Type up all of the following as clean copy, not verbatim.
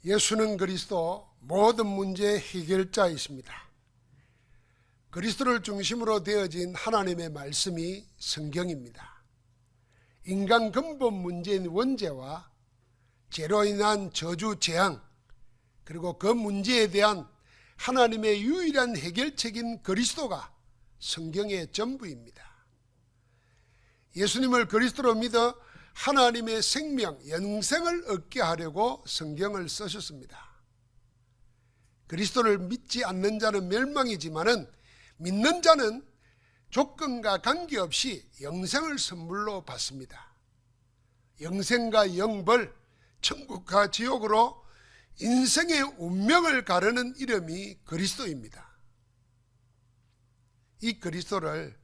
예수는 그리스도 모든 문제의 해결자이십니다. 그리스도를 중심으로 되어진 하나님의 말씀이 성경입니다. 인간 근본 문제인 원죄와 죄로 인한 저주 재앙, 그리고 그 문제에 대한 하나님의 유일한 해결책인 그리스도가 성경의 전부입니다. 예수님을 그리스도로 믿어 하나님의 생명, 영생을 얻게 하려고 성경을 쓰셨습니다. 그리스도를 믿지 않는 자는 멸망이지만은 믿는 자는 조건과 관계없이 영생을 선물로 받습니다. 영생과 영벌, 천국과 지옥으로 인생의 운명을 가르는 이름이 그리스도입니다. 이 그리스도를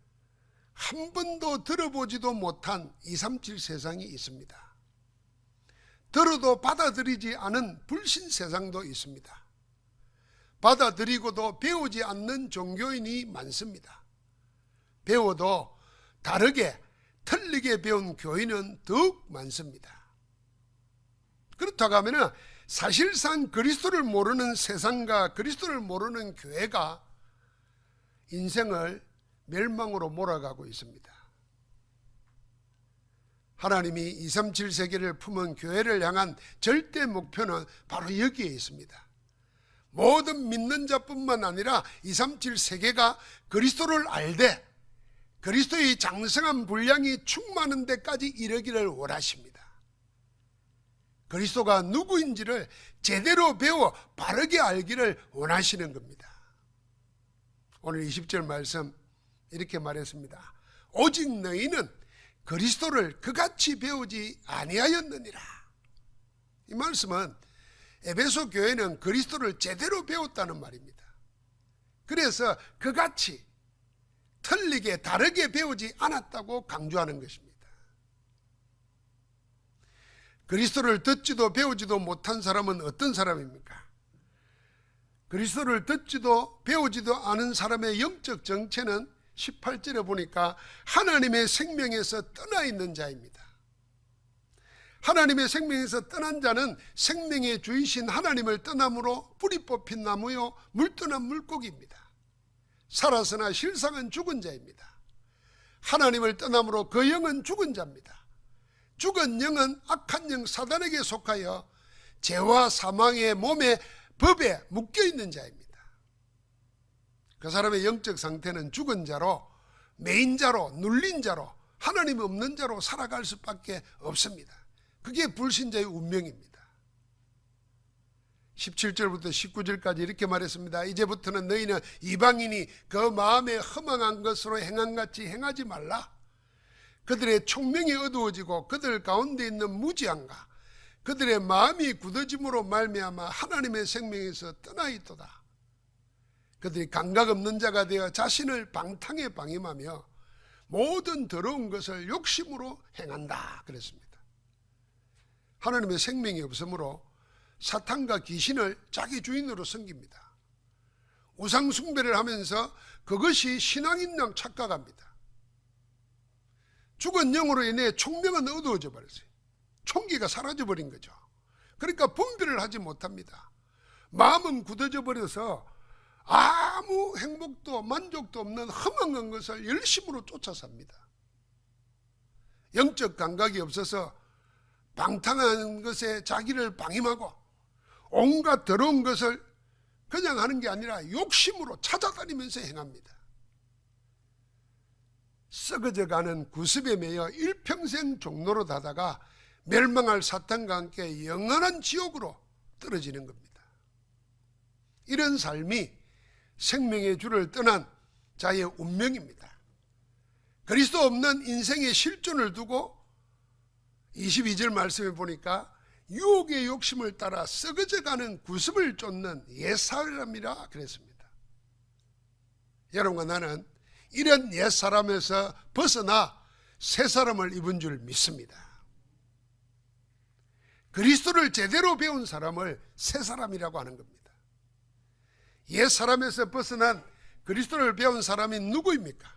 한 번도 들어보지도 못한 237 세상이 있습니다. 들어도 받아들이지 않은 불신 세상도 있습니다. 받아들이고도 배우지 않는 종교인이 많습니다. 배워도 다르게, 틀리게 배운 교인은 더욱 많습니다. 그렇다고 하면 사실상 그리스도를 모르는 세상과 그리스도를 모르는 교회가 인생을 멸망으로 몰아가고 있습니다. 하나님이 237 세계를 품은 교회를 향한 절대 목표는 바로 여기에 있습니다. 모든 믿는 자뿐만 아니라 237 세계가 그리스도를 알되 그리스도의 장성한 분량이 충만한 데까지 이르기를 원하십니다. 그리스도가 누구인지를 제대로 배워 바르게 알기를 원하시는 겁니다. 오늘 20절 말씀 이렇게 말했습니다. 오직 너희는 그리스도를 그같이 배우지 아니하였느니라. 이 말씀은 에베소 교회는 그리스도를 제대로 배웠다는 말입니다. 그래서 그같이 틀리게 다르게 배우지 않았다고 강조하는 것입니다. 그리스도를 듣지도 배우지도 못한 사람은 어떤 사람입니까? 그리스도를 듣지도 배우지도 않은 사람의 영적 정체는 18절에 보니까 하나님의 생명에서 떠나 있는 자입니다. 하나님의 생명에서 떠난 자는 생명의 주이신 하나님을 떠남으로 뿌리 뽑힌 나무요 물 떠난 물고기입니다. 살아서나 실상은 죽은 자입니다. 하나님을 떠남으로 그 영은 죽은 자입니다. 죽은 영은 악한 영 사단에게 속하여 죄와 사망의 몸에 법에 묶여있는 자입니다. 그 사람의 영적 상태는 죽은 자로, 매인 자로, 눌린 자로, 하나님이 없는 자로 살아갈 수밖에 없습니다. 그게 불신자의 운명입니다. 17절부터 19절까지 이렇게 말했습니다. 이제부터는 너희는 이방인이 그 마음에 허망한 것으로 행한같이 행하지 말라. 그들의 총명이 어두워지고 그들 가운데 있는 무지함과 그들의 마음이 굳어짐으로 말미암아 하나님의 생명에서 떠나 있도다. 그들이 감각 없는 자가 되어 자신을 방탕에 방임하며 모든 더러운 것을 욕심으로 행한다 그랬습니다. 하나님의 생명이 없으므로 사탄과 귀신을 자기 주인으로 섬깁니다. 우상 숭배를 하면서 그것이 신앙인 양 착각합니다. 죽은 영으로 인해 총명은 어두워져 버렸어요. 총기가 사라져 버린 거죠. 그러니까 분별을 하지 못합니다. 마음은 굳어져 버려서 아무 행복도 만족도 없는 허망한 것을 열심으로 쫓아 삽니다. 영적 감각이 없어서 방탕한 것에 자기를 방임하고 온갖 더러운 것을 그냥 하는 게 아니라 욕심으로 찾아다니면서 행합니다. 썩어져가는 구습에 매여 일평생 종로로 다다가 멸망할 사탄과 함께 영원한 지옥으로 떨어지는 겁니다. 이런 삶이 생명의 주를 떠난 자의 운명입니다. 그리스도 없는 인생의 실존을 두고 22절 말씀에 보니까 유혹의 욕심을 따라 썩어져가는 구습을 쫓는 옛사람이라 그랬습니다. 여러분과 나는 이런 옛사람에서 벗어나 새사람을 입은 줄 믿습니다. 그리스도를 제대로 배운 사람을 새사람이라고 하는 겁니다. 옛사람에서 벗어난 그리스도를 배운 사람이 누구입니까?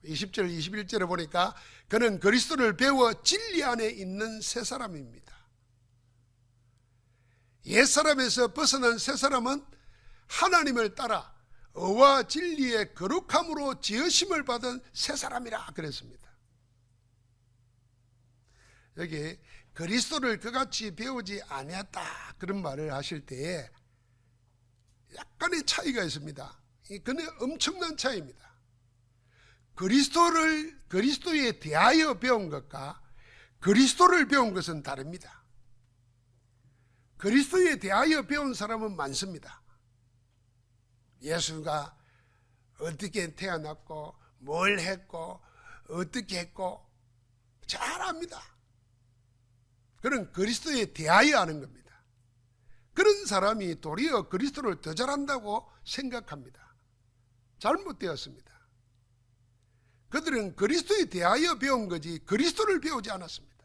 20절 21절에 보니까 그는 그리스도를 배워 진리 안에 있는 새사람입니다. 옛사람에서 벗어난 새사람은 하나님을 따라 의와 진리의 거룩함으로 지으심을 받은 새사람이라 그랬습니다. 여기 그리스도를 그같이 배우지 아니했다 그런 말을 하실 때에 약간의 차이가 있습니다. 이건 엄청난 차이입니다. 그리스도에 대하여 배운 것과 그리스도를 배운 것은 다릅니다. 그리스도에 대하여 배운 사람은 많습니다. 예수가 어떻게 태어났고 뭘 했고 어떻게 했고 잘 압니다. 그런 그리스도에 대하여 하는 겁니다. 그런 사람이 도리어 그리스도를 더 잘한다고 생각합니다. 잘못되었습니다. 그들은 그리스도에 대하여 배운 거지 그리스도를 배우지 않았습니다.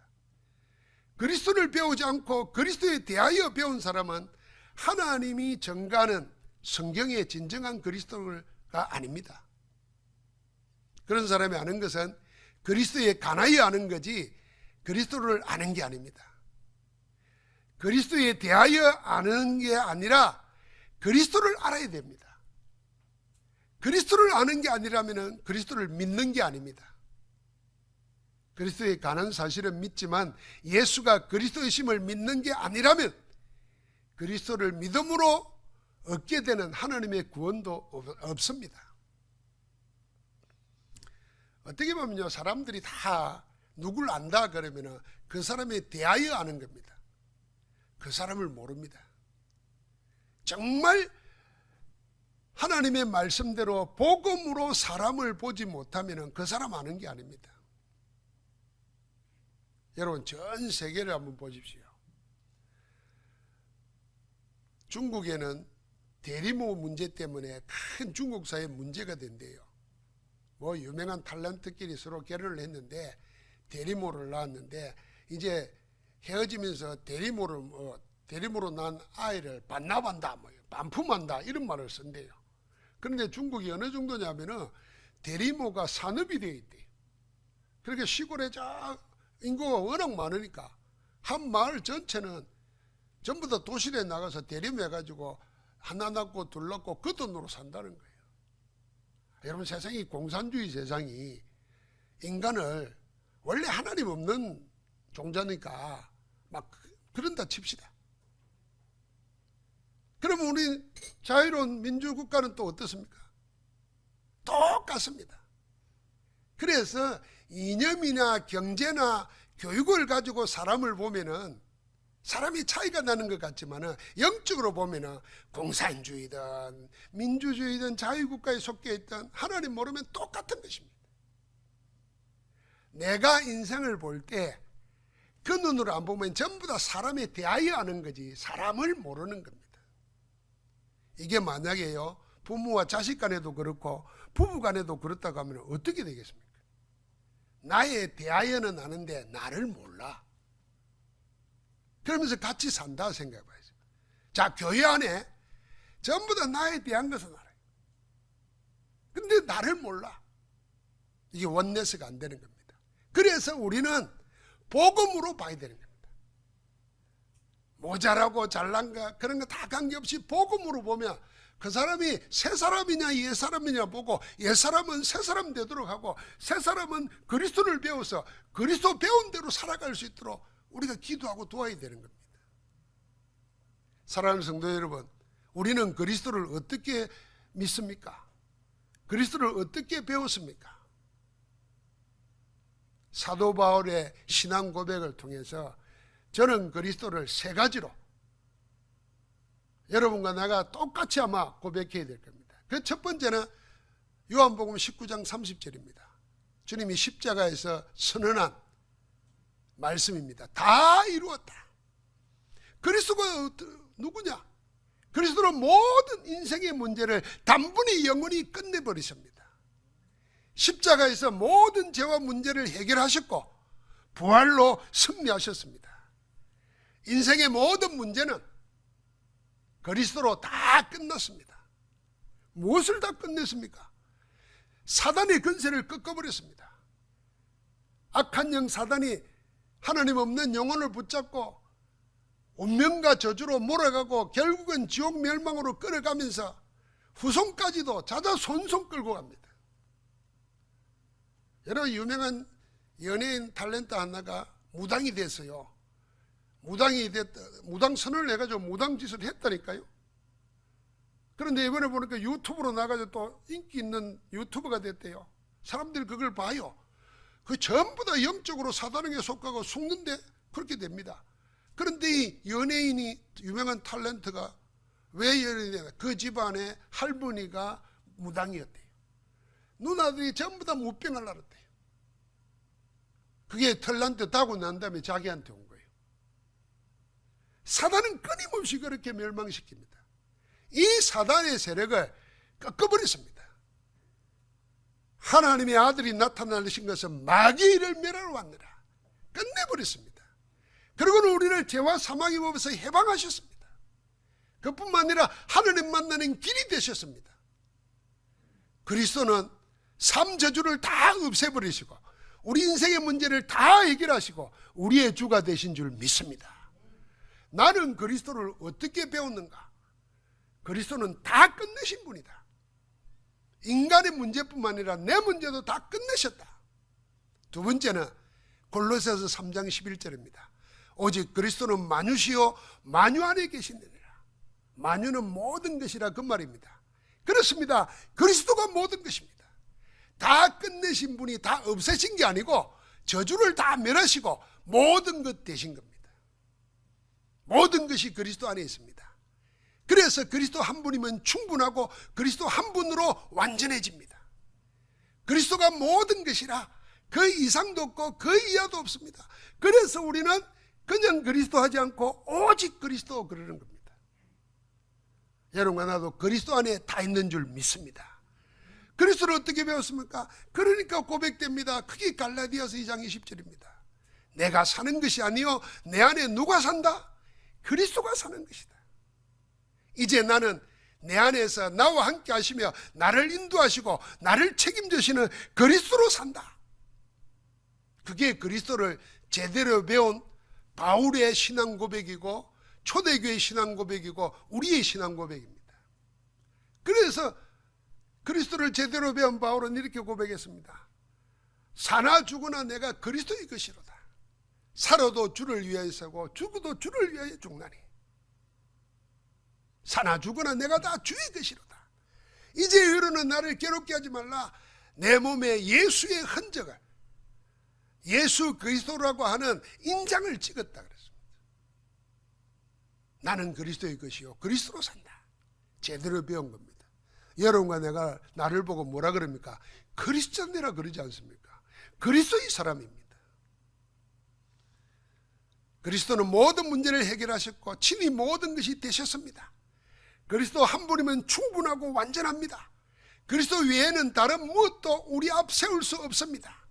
그리스도를 배우지 않고 그리스도에 대하여 배운 사람은 하나님이 정가하는 성경의 진정한 그리스도가 아닙니다. 그런 사람이 아는 것은 그리스도에 관하여 아는 거지 그리스도를 아는 게 아닙니다. 그리스도에 대하여 아는 게 아니라 그리스도를 알아야 됩니다. 그리스도를 아는 게 아니라면 그리스도를 믿는 게 아닙니다. 그리스도에 관한 사실은 믿지만 예수가 그리스도이심을 믿는 게 아니라면 그리스도를 믿음으로 얻게 되는 하나님의 구원도 없습니다. 어떻게 보면요, 사람들이 다 누굴 안다 그러면 그 사람에 대하여 아는 겁니다. 그 사람을 모릅니다. 정말 하나님의 말씀대로 복음으로 사람을 보지 못하면 그 사람 아는 게 아닙니다. 여러분, 전 세계를 한번 보십시오. 중국에는 대리모 문제 때문에 큰 중국 사회에 문제가 된대요. 뭐 유명한 탤런트끼리 서로 결혼을 했는데 대리모를 낳았는데 이제 헤어지면서 대리모로 낳은 아이를 반납한다, 반품한다 이런 말을 쓴대요. 그런데 중국이 어느 정도냐면은 대리모가 산업이 되어 있대요. 그렇게 시골에 인구가 워낙 많으니까 한 마을 전체는 전부 다 도시에 나가서 대리모 해가지고 하나 낳고 둘 낳고 그 돈으로 산다는 거예요. 여러분, 세상이 공산주의 세상이 인간을 원래 하나님 없는 종자니까 막 그런다 칩시다. 그러면 우리 자유로운 민주국가는 또 어떻습니까? 똑같습니다. 그래서 이념이나 경제나 교육을 가지고 사람을 보면은 사람이 차이가 나는 것 같지만은 영적으로 보면은 공산주의든 민주주의든 자유국가에 속해 있든 하나님 모르면 똑같은 것입니다. 내가 인생을 볼 때 그 눈으로 안 보면 전부 다 사람에 대하여 아는 거지 사람을 모르는 겁니다. 이게 만약에요, 부모와 자식 간에도 그렇고 부부 간에도 그렇다고 하면 어떻게 되겠습니까? 나에 대하여는 아는데 나를 몰라. 그러면서 같이 산다 생각해 봐야죠. 자, 교회 안에 전부 다 나에 대한 것은 알아요. 근데 나를 몰라. 이게 원네스가 안 되는 겁니다. 그래서 우리는 복음으로 봐야 되는 겁니다. 모자라고 잘난가 그런 거 다 관계없이 복음으로 보면 그 사람이 새 사람이냐 옛 사람이냐 보고 옛 사람은 새 사람 되도록 하고 새 사람은 그리스도를 배워서 그리스도 배운 대로 살아갈 수 있도록 우리가 기도하고 도와야 되는 겁니다. 사랑하는 성도 여러분, 우리는 그리스도를 어떻게 믿습니까? 그리스도를 어떻게 배웠습니까? 사도 바울의 신앙 고백을 통해서 저는 그리스도를 세 가지로 여러분과 내가 똑같이 아마 고백해야 될 겁니다. 그 첫 번째는 요한복음 19장 30절입니다. 주님이 십자가에서 선언한 말씀입니다. 다 이루었다. 그리스도가 누구냐? 그리스도는 모든 인생의 문제를 단번에 영원히 끝내버리십니다. 십자가에서 모든 죄와 문제를 해결하셨고 부활로 승리하셨습니다. 인생의 모든 문제는 그리스도로 다 끝났습니다. 무엇을 다 끝냈습니까? 사단의 근세를 꺾어버렸습니다. 악한 영 사단이 하나님 없는 영혼을 붙잡고 운명과 저주로 몰아가고 결국은 지옥 멸망으로 끌어가면서 후손까지도 자자손손 끌고 갑니다. 여러 유명한 연예인 탤런트 하나가 무당이 됐어요. 무당 선언을 해가지고 무당 짓을 했다니까요. 그런데 이번에 보니까 유튜브로 나가서 또 인기 있는 유튜버가 됐대요. 사람들이 그걸 봐요. 그 전부 다 영적으로 사단에게 속하고 속는데 그렇게 됩니다. 그런데 이 연예인이, 유명한 탤런트가 왜 연예인이 되나? 그 집안에 할머니가 무당이었대요. 누나들이 전부 다 무병을 앓았대요. 그게 탤런트 다고 난 다음에 자기한테 온 거예요. 사단은 끊임없이 그렇게 멸망시킵니다. 이 사단의 세력을 꺾어버렸습니다. 하나님의 아들이 나타나신 것은 마귀의 일을 멸하러 왔느라 끝내버렸습니다. 그리고는 우리를 죄와 사망의 법에서 해방하셨습니다. 그뿐만 아니라 하나님 만나는 길이 되셨습니다. 그리스도는 삶 저주를 다 없애버리시고 우리 인생의 문제를 다 해결하시고 우리의 주가 되신 줄 믿습니다. 나는 그리스도를 어떻게 배웠는가? 그리스도는 다 끝내신 분이다. 인간의 문제뿐만 아니라 내 문제도 다 끝내셨다. 두 번째는 골로새서 3장 11절입니다. 오직 그리스도는 만유시요 만유 안에 계시느니라. 만유는 모든 것이라 그 말입니다. 그렇습니다. 그리스도가 모든 것입니다. 다 끝내신 분이 다 없애신 게 아니고 저주를 다 멸하시고 모든 것 되신 겁니다. 모든 것이 그리스도 안에 있습니다. 그래서 그리스도 한 분이면 충분하고 그리스도 한 분으로 완전해집니다. 그리스도가 모든 것이라 그 이상도 없고 그 이하도 없습니다. 그래서 우리는 그냥 그리스도 하지 않고 오직 그리스도 그러는 겁니다. 여러분과 나도 그리스도 안에 다 있는 줄 믿습니다. 그리스도를 어떻게 배웠습니까? 그러니까 고백됩니다. 그게 갈라디아서 2장 20절입니다. 내가 사는 것이 아니요 내 안에 누가 산다? 그리스도가 사는 것이다. 이제 나는 내 안에서 나와 함께 하시며 나를 인도하시고 나를 책임지시는 그리스도로 산다. 그게 그리스도를 제대로 배운 바울의 신앙 고백이고 초대교회의 신앙 고백이고 우리의 신앙 고백입니다. 그래서 그리스도를 제대로 배운 바울은 이렇게 고백했습니다. 사나 죽으나 내가 그리스도의 것이로다. 살아도 주를 위하여 살고 죽어도 주를 위하여 죽나니 사나 죽으나 내가 다 주의 것이로다. 이제 이르는 나를 괴롭게 하지 말라. 내 몸에 예수의 흔적을, 예수 그리스도라고 하는 인장을 찍었다 그랬습니다. 나는 그리스도의 것이요 그리스도로 산다. 제대로 배운 겁니다. 여러분과 내가 나를 보고 뭐라 그럽니까? 그리스도인이라 그러지 않습니까? 그리스도의 사람입니다. 그리스도는 모든 문제를 해결하셨고 친히 모든 것이 되셨습니다. 그리스도 한 분이면 충분하고 완전합니다. 그리스도 외에는 다른 무엇도 우리 앞 세울 수 없습니다.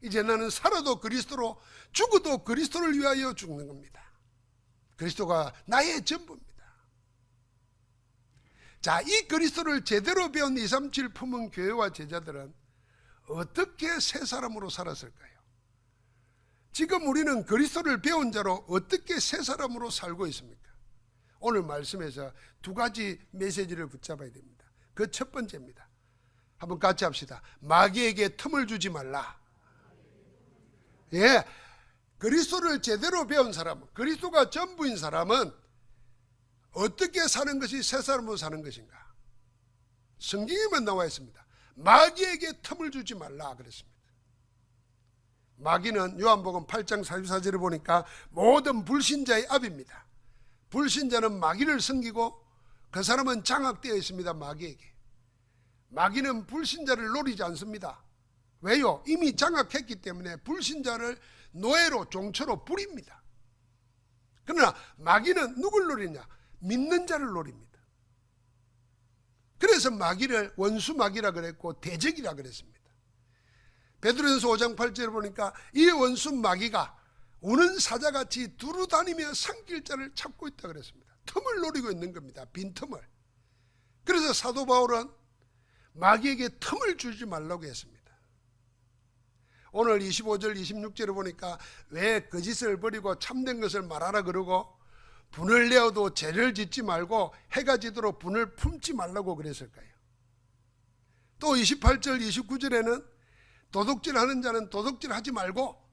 이제 나는 살아도 그리스도로 죽어도 그리스도를 위하여 죽는 겁니다. 그리스도가 나의 전부입니다. 자, 이 그리스도를 제대로 배운 237 품은 교회와 제자들은 어떻게 새 사람으로 살았을까요? 지금 우리는 그리스도를 배운 자로 어떻게 새 사람으로 살고 있습니까? 오늘 말씀에서 두 가지 메시지를 붙잡아야 됩니다. 그 첫 번째입니다. 한번 같이 합시다. 마귀에게 틈을 주지 말라. 예, 그리스도를 제대로 배운 사람, 그리스도가 전부인 사람은 어떻게 사는 것이 새 사람으로 사는 것인가? 성경에만 나와 있습니다. 마귀에게 틈을 주지 말라 그랬습니다. 마귀는 요한복음 8장 44절에 보니까 모든 불신자의 압입니다. 불신자는 마귀를 섬기고 그 사람은 장악되어 있습니다. 마귀에게. 마귀는 불신자를 노리지 않습니다. 왜요? 이미 장악했기 때문에 불신자를 노예로 종처로 부립니다. 그러나 마귀는 누굴 노리냐? 믿는 자를 노립니다. 그래서 마귀를 원수 마귀라 그랬고 대적이라 그랬습니다. 베드로전서 5장 8절에 보니까 이 원수 마귀가 우는 사자같이 두루다니며 삼킬자를 찾고 있다 그랬습니다. 틈을 노리고 있는 겁니다. 빈틈을. 그래서 사도 바울은 마귀에게 틈을 주지 말라고 했습니다. 오늘 25절 26절에 보니까 왜 거짓을 버리고 참된 것을 말하라 그러고 분을 내어도 죄를 짓지 말고 해가 지도록 분을 품지 말라고 그랬을까요? 또 28절 29절에는 도둑질하는 자는 도둑질하지 말고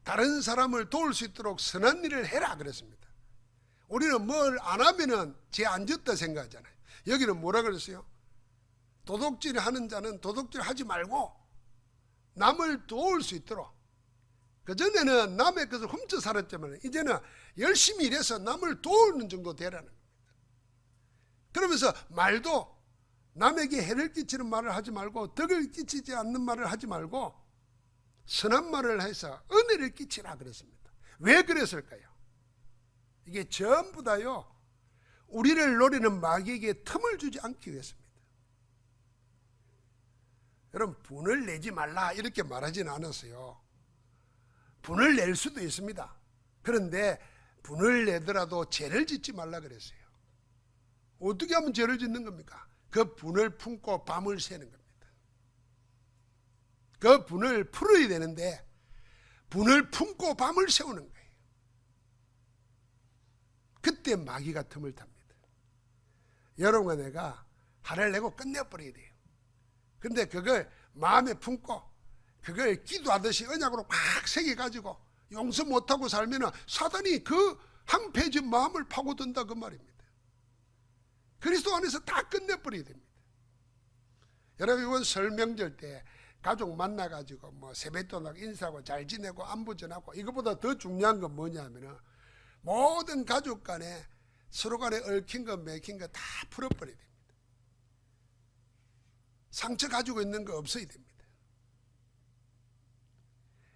다른 사람을 도울 수 있도록 선한 일을 해라 그랬습니다. 우리는 뭘 안 하면은 죄 안 짓다 생각하잖아요. 여기는 뭐라 그랬어요? 도둑질하는 자는 도둑질하지 말고 남을 도울 수 있도록. 그전에는 남의 것을 훔쳐 살았지만 이제는 열심히 일해서 남을 도우는 정도 되라는 겁니다. 그러면서 말도 남에게 해를 끼치는 말을 하지 말고 덕을 끼치지 않는 말을 하지 말고 선한 말을 해서 은혜를 끼치라 그랬습니다. 왜 그랬을까요? 이게 전부 다요, 우리를 노리는 마귀에게 틈을 주지 않기 위해서입니다. 여러분, 분을 내지 말라 이렇게 말하지는 않았어요. 분을 낼 수도 있습니다. 그런데 분을 내더라도 죄를 짓지 말라 그랬어요. 어떻게 하면 죄를 짓는 겁니까? 그 분을 품고 밤을 새는 겁니다. 그 분을 풀어야 되는데 분을 품고 밤을 세우는 거예요. 그때 마귀가 틈을 탑니다. 여러분과 내가 화를 내고 끝내버려야 돼요. 그런데 그걸 마음에 품고 그걸 기도하듯이 언약으로 막 새겨가지고 용서 못하고 살면 사단이 그 황폐해진 마음을 파고든다 그 말입니다. 그리스도 안에서 다 끝내버려야 됩니다. 여러분, 이번 설 명절 때 가족 만나가지고 뭐 세뱃돈하고 인사하고 잘 지내고 안부 전하고, 이것보다 더 중요한 건 뭐냐면 모든 가족 간에 서로 간에 얽힌 거 맥힌 거 다 풀어버려야 됩니다. 상처 가지고 있는 거 없어야 됩니다.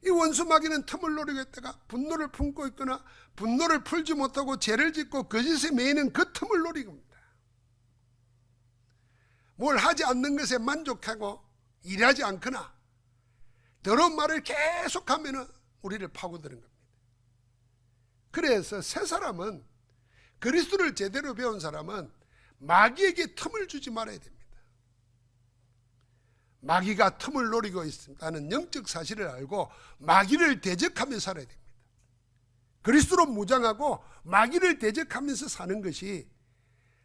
이 원수 마귀는 틈을 노리고 있다가 분노를 품고 있거나 분노를 풀지 못하고 죄를 짓고 거짓에 매이는 그 틈을 노리고 있습니다. 뭘 하지 않는 것에 만족하고 일하지 않거나 더러운 말을 계속하면 우리를 파고드는 겁니다. 그래서 새 사람은, 그리스도를 제대로 배운 사람은 마귀에게 틈을 주지 말아야 됩니다. 마귀가 틈을 노리고 있다는 영적 사실을 알고 마귀를 대적하며 살아야 됩니다. 그리스도로 무장하고 마귀를 대적하면서 사는 것이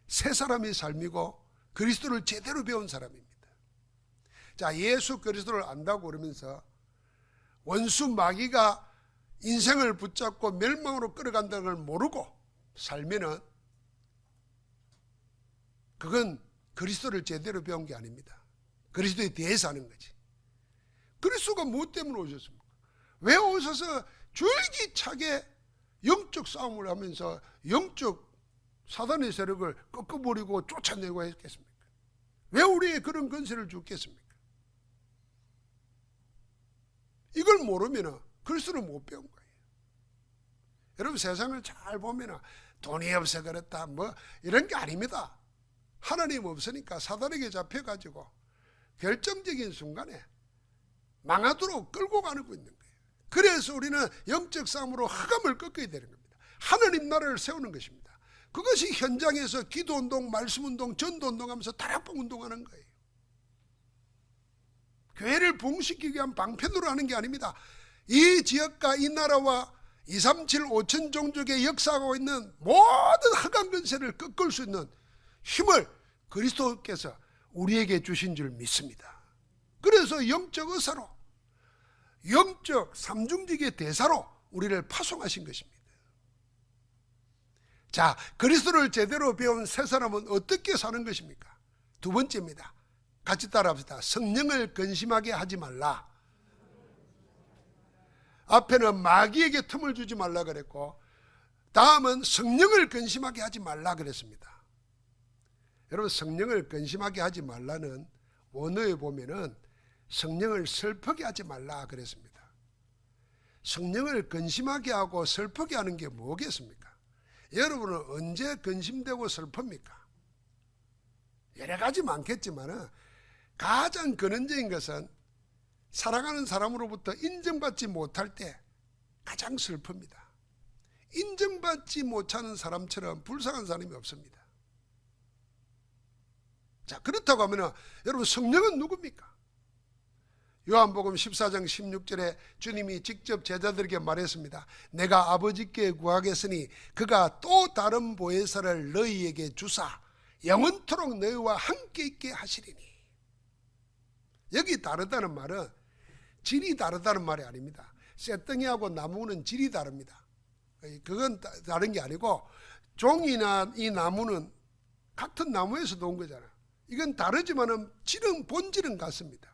새 사람의 삶이고 그리스도를 제대로 배운 사람입니다. 자, 예수 그리스도를 안다고 그러면서 원수 마귀가 인생을 붙잡고 멸망으로 끌어간다는 걸 모르고 살면은 그건 그리스도를 제대로 배운 게 아닙니다. 그리스도에 대해서 하는 거지. 그리스도가 무엇 때문에 오셨습니까? 왜 오셔서 줄기차게 영적 싸움을 하면서 영적 사단의 세력을 꺾어버리고 쫓아내고 했겠습니까? 왜 우리에게 그런 권세를 주겠습니까? 이걸 모르면 그리스도를 못 배운 거예요. 여러분, 세상을 잘 보면 돈이 없어 그렇다 뭐 이런 게 아닙니다. 하나님 없으니까 사단에게 잡혀가지고 결정적인 순간에 망하도록 끌고 가는 거 있는 거예요. 그래서 우리는 영적 싸움으로 흑암을 꺾어야 되는 겁니다. 하나님 나라를 세우는 것입니다. 그것이 현장에서 기도운동, 말씀운동, 전도운동 하면서 다락방 운동하는 거예요. 교회를 부흥시키기 위한 방편으로 하는 게 아닙니다. 이 지역과 이 나라와 237, 5천 종족의 역사하고 있는 모든 흑암 근세를 꺾을 수 있는 힘을 그리스도께서 우리에게 주신 줄 믿습니다. 그래서 영적 의사로, 영적 삼중직의 대사로 우리를 파송하신 것입니다. 자, 그리스도를 제대로 배운 새 사람은 어떻게 사는 것입니까? 두 번째입니다. 같이 따라합시다. 성령을 근심하게 하지 말라. 앞에는 마귀에게 틈을 주지 말라 그랬고, 다음은 성령을 근심하게 하지 말라 그랬습니다. 여러분, 성령을 근심하게 하지 말라는 원어에 보면은 성령을 슬프게 하지 말라 그랬습니다. 성령을 근심하게 하고 슬프게 하는 게 뭐겠습니까? 여러분은 언제 근심되고 슬픕니까? 여러 가지 많겠지만 가장 근원적인 것은 사랑하는 사람으로부터 인정받지 못할 때 가장 슬픕니다. 인정받지 못하는 사람처럼 불쌍한 사람이 없습니다. 자, 그렇다고 하면 여러분, 성령은 누굽니까? 요한복음 14장 16절에 주님이 직접 제자들에게 말했습니다. 내가 아버지께 구하겠으니 그가 또 다른 보혜사를 너희에게 주사 영원토록 너희와 함께 있게 하시리니. 여기 다르다는 말은 질이 다르다는 말이 아닙니다. 쇠덩이하고 나무는 질이 다릅니다. 그건 다른 게 아니고 종이나 이 나무는 같은 나무에서도 온 거잖아요. 이건 다르지만은 질은 본질은 같습니다.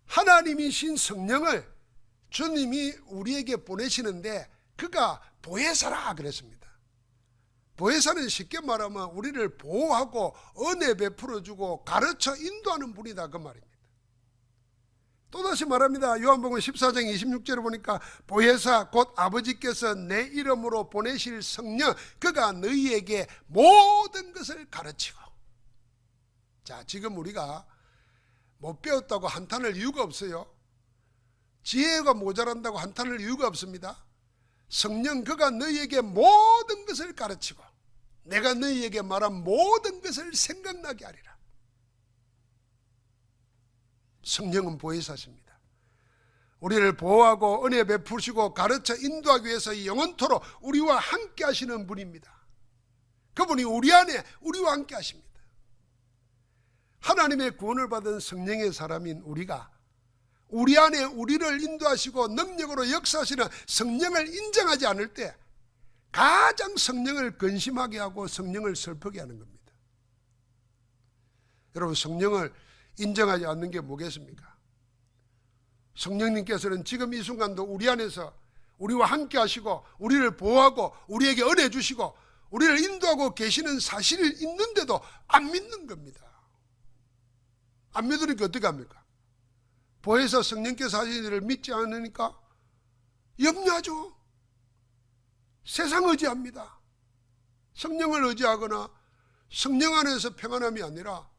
하나님이신 성령을 주님이 우리에게 보내시는데 그가 보혜사라 그랬습니다. 보혜사는 쉽게 말하면 우리를 보호하고 은혜 베풀어주고 가르쳐 인도하는 분이다 그 말입니다. 또다시 말합니다. 요한복음 14장 26절에 보니까 보혜사 곧 아버지께서 내 이름으로 보내실 성령 그가 너희에게 모든 것을 가르치고. 자, 지금 우리가 못 배웠다고 한탄할 이유가 없어요. 지혜가 모자란다고 한탄할 이유가 없습니다. 성령 그가 너희에게 모든 것을 가르치고 내가 너희에게 말한 모든 것을 생각나게 하리라. 성령은 보혜사십니다. 우리를 보호하고 은혜 베푸시고 가르쳐 인도하기 위해서 영원토록 우리와 함께 하시는 분입니다. 그분이 우리 안에 우리와 함께 하십니다. 하나님의 구원을 받은 성령의 사람인 우리가 우리 안에 우리를 인도하시고 능력으로 역사하시는 성령을 인정하지 않을 때 가장 성령을 근심하게 하고 성령을 슬프게 하는 겁니다. 여러분, 성령을 인정하지 않는 게 뭐겠습니까? 성령님께서는 지금 이 순간도 우리 안에서 우리와 함께 하시고 우리를 보호하고 우리에게 은혜 주시고 우리를 인도하고 계시는 사실이 있는데도 안 믿는 겁니다. 안 믿으니까 어떻게 합니까? 보혜사 성령께서 하시는 일을 믿지 않으니까 염려하죠. 세상 의지합니다. 성령을 의지하거나 성령 안에서 평안함이 아니라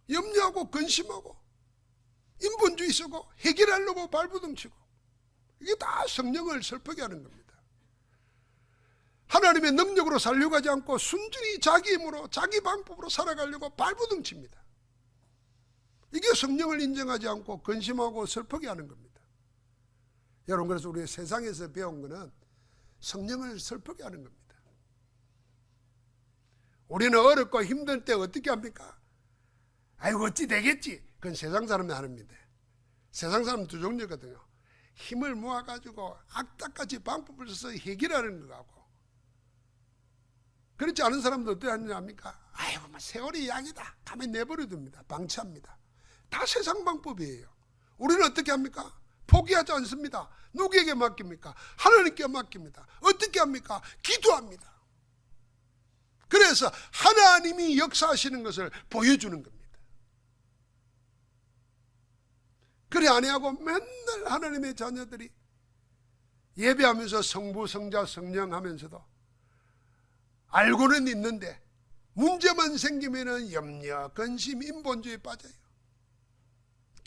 염려하고 근심하고 인본주의 쓰고 해결하려고 발부둥치고 이게 다 성령을 슬프게 하는 겁니다. 하나님의 능력으로 살려고 하지 않고 순전히 자기 힘으로 자기 방법으로 살아가려고 발부둥칩니다. 이게 성령을 인정하지 않고 근심하고 슬프게 하는 겁니다. 여러분, 그래서 우리 세상에서 배운 거는 성령을 슬프게 하는 겁니다. 우리는 어렵고 힘들 때 어떻게 합니까? 아이고 어찌 되겠지. 그건 세상 사람이 하는데 세상 사람은 두 종류거든요. 힘을 모아가지고 악다까지 방법을 써서 해결하는 거하고 그렇지 않은 사람도 어떻게 하느냐 합니까? 아이고 세월이 약이다 가면 내버려둡니다. 방치합니다. 다 세상 방법이에요. 우리는 어떻게 합니까? 포기하지 않습니다. 누구에게 맡깁니까? 하나님께 맡깁니다. 어떻게 합니까? 기도합니다. 그래서 하나님이 역사하시는 것을 보여주는 겁니다. 그래 아니하고 맨날 하나님의 자녀들이 예배하면서 성부, 성자, 성령 하면서도 알고는 있는데 문제만 생기면은 염려, 근심, 인본주의에 빠져요.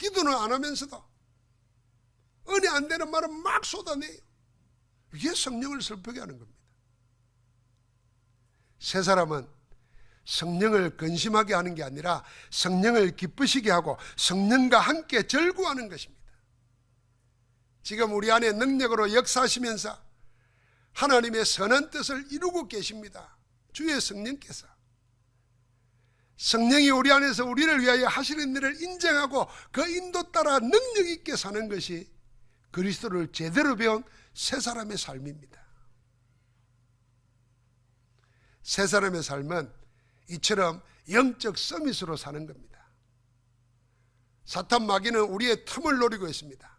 기도는 안 하면서도 은혜 안 되는 말은 막 쏟아내요. 이게 성령을 슬프게 하는 겁니다. 세 사람은 성령을 근심하게 하는 게 아니라 성령을 기쁘시게 하고 성령과 함께 절구하는 것입니다. 지금 우리 안에 능력으로 역사하시면서 하나님의 선한 뜻을 이루고 계십니다. 주의 성령께서. 성령이 우리 안에서 우리를 위하여 하시는 일을 인정하고 그 인도 따라 능력 있게 사는 것이 그리스도를 제대로 배운 세 사람의 삶입니다. 세 사람의 삶은 이처럼 영적 서밋으로 사는 겁니다. 사탄 마귀는 우리의 틈을 노리고 있습니다.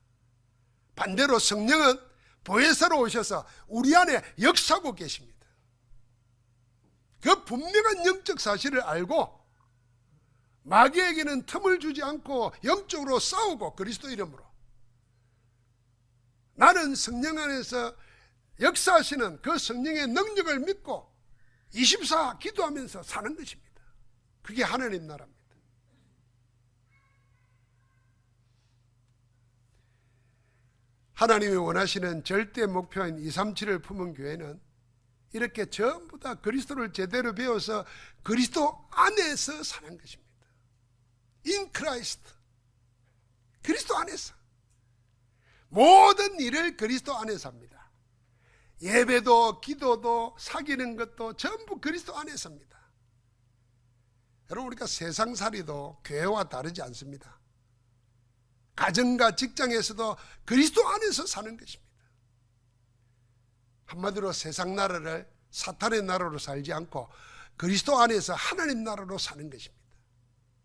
반대로 성령은 보혜사로 오셔서 우리 안에 역사하고 계십니다. 그 분명한 영적 사실을 알고 마귀에게는 틈을 주지 않고 영적으로 싸우고 그리스도 이름으로 나는 성령 안에서 역사하시는 그 성령의 능력을 믿고 24 기도하면서 사는 것입니다. 그게 하나님 나라입니다. 하나님이 원하시는 절대 목표인 237을 품은 교회는 이렇게 전부 다 그리스도를 제대로 배워서 그리스도 안에서 사는 것입니다. In Christ. 그리스도 안에서. 모든 일을 그리스도 안에서 합니다. 예배도 기도도 사귀는 것도 전부 그리스도 안에서입니다. 여러분, 우리가 세상살이도 교회와 다르지 않습니다. 가정과 직장에서도 그리스도 안에서 사는 것입니다. 한마디로 세상 나라를 사탄의 나라로 살지 않고 그리스도 안에서 하나님 나라로 사는 것입니다.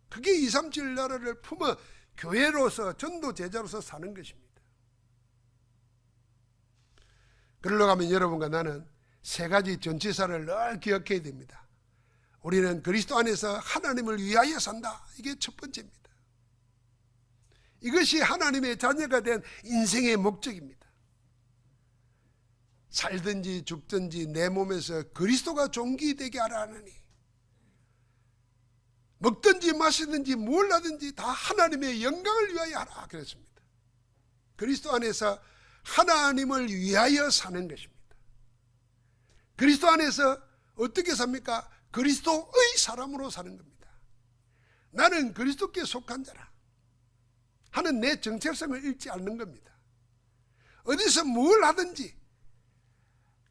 그게 237 나라를 품어 교회로서 전도 제자로서 사는 것입니다. 그러려고 하면 여러분과 나는 세 가지 전치사를 늘 기억해야 됩니다. 우리는 그리스도 안에서 하나님을 위하여 산다. 이게 첫 번째입니다. 이것이 하나님의 자녀가 된 인생의 목적입니다. 살든지 죽든지 내 몸에서 그리스도가 존귀되게 하라 하느니, 먹든지 마시든지 뭘 하든지 다 하나님의 영광을 위하여 하라 그랬습니다. 그리스도 안에서 하나님을 위하여 사는 것입니다. 그리스도 안에서 어떻게 삽니까? 그리스도의 사람으로 사는 겁니다. 나는 그리스도께 속한 자라 하는 내 정체성을 잃지 않는 겁니다. 어디서 뭘 하든지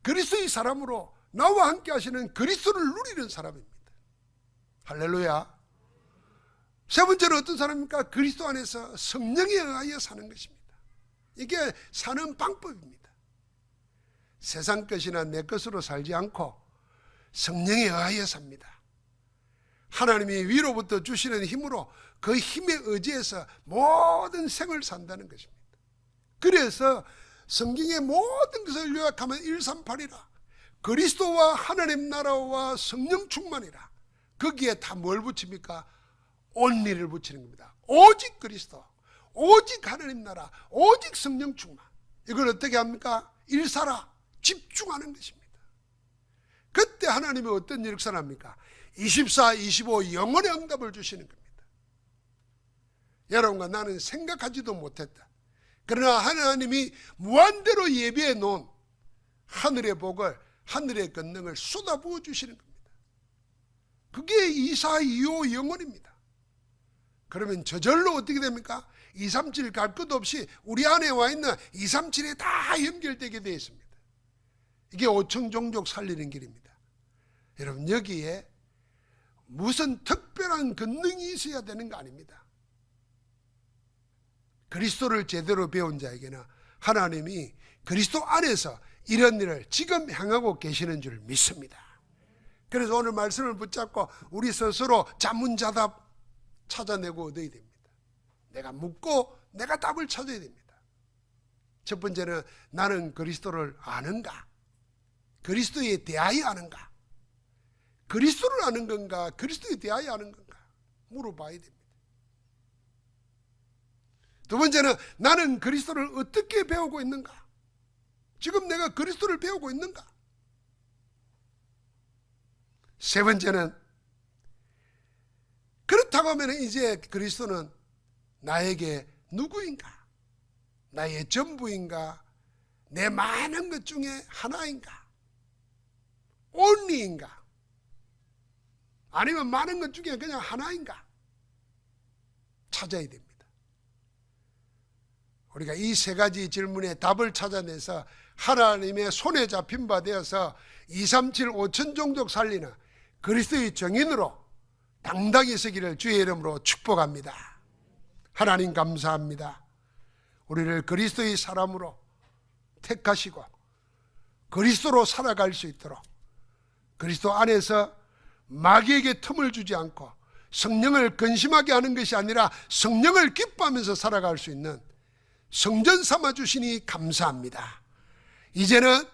그리스도의 사람으로 나와 함께 하시는 그리스도를 누리는 사람입니다. 할렐루야. 세 번째는 어떤 사람입니까? 그리스도 안에서 성령에 의하여 사는 것입니다. 이게 사는 방법입니다. 세상 것이나 내 것으로 살지 않고 성령에 의하여 삽니다. 하나님이 위로부터 주시는 힘으로 그 힘에 의지해서 모든 생을 산다는 것입니다. 그래서 성경의 모든 것을 요약하면 138이라 그리스도와 하나님 나라와 성령 충만이라. 거기에 다 뭘 붙입니까? 온리를 붙이는 겁니다. 오직 그리스도, 오직 하나님 나라, 오직 성령 충만. 이걸 어떻게 합니까? 일사라, 집중하는 것입니다. 그때 하나님이 어떤 일을 합니까? 24, 25 영원의 응답을 주시는 겁니다. 여러분과 나는 생각하지도 못했다. 그러나 하나님이 무한대로 예비해 놓은 하늘의 복을, 하늘의 권능을 쏟아부어 주시는 겁니다. 그게 24, 25 영원입니다. 그러면 저절로 어떻게 됩니까? 237 갈 것 없이 우리 안에 와 있는 237에 다 연결되게 되어 있습니다. 이게 5천 종족 살리는 길입니다. 여러분, 여기에 무슨 특별한 권능이 있어야 되는 거 아닙니다. 그리스도를 제대로 배운 자에게는 하나님이 그리스도 안에서 이런 일을 지금 행하고 계시는 줄 믿습니다. 그래서 오늘 말씀을 붙잡고 우리 스스로 자문자답 찾아내고 얻어야 됩니다. 내가 묻고 내가 답을 찾아야 됩니다. 첫 번째는 나는 그리스도를 아는가? 그리스도에 대하여 아는가? 그리스도를 아는 건가? 그리스도에 대하여 아는 건가? 물어봐야 됩니다. 두 번째는 나는 그리스도를 어떻게 배우고 있는가? 지금 내가 그리스도를 배우고 있는가? 세 번째는 그렇다고 하면 이제 그리스도는 나에게 누구인가? 나의 전부인가? 내 많은 것 중에 하나인가? only인가? 아니면 많은 것 중에 그냥 하나인가? 찾아야 됩니다. 우리가 이 세 가지 질문에 답을 찾아내서 하나님의 손에 잡힌 바 되어서 237 5천 종족 살리는 그리스도의 정인으로 당당히 서기를 주의 이름으로 축복합니다. 하나님 감사합니다. 우리를 그리스도의 사람으로 택하시고 그리스도로 살아갈 수 있도록 그리스도 안에서 마귀에게 틈을 주지 않고 성령을 근심하게 하는 것이 아니라 성령을 기뻐하면서 살아갈 수 있는 성전 삼아 주시니 감사합니다. 이제는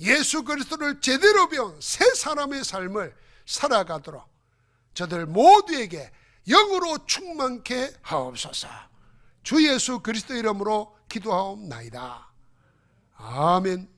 예수 그리스도를 제대로 배운 새 사람의 삶을 살아가도록 저들 모두에게 영으로 충만케 하옵소서. 주 예수 그리스도 이름으로 기도하옵나이다. 아멘.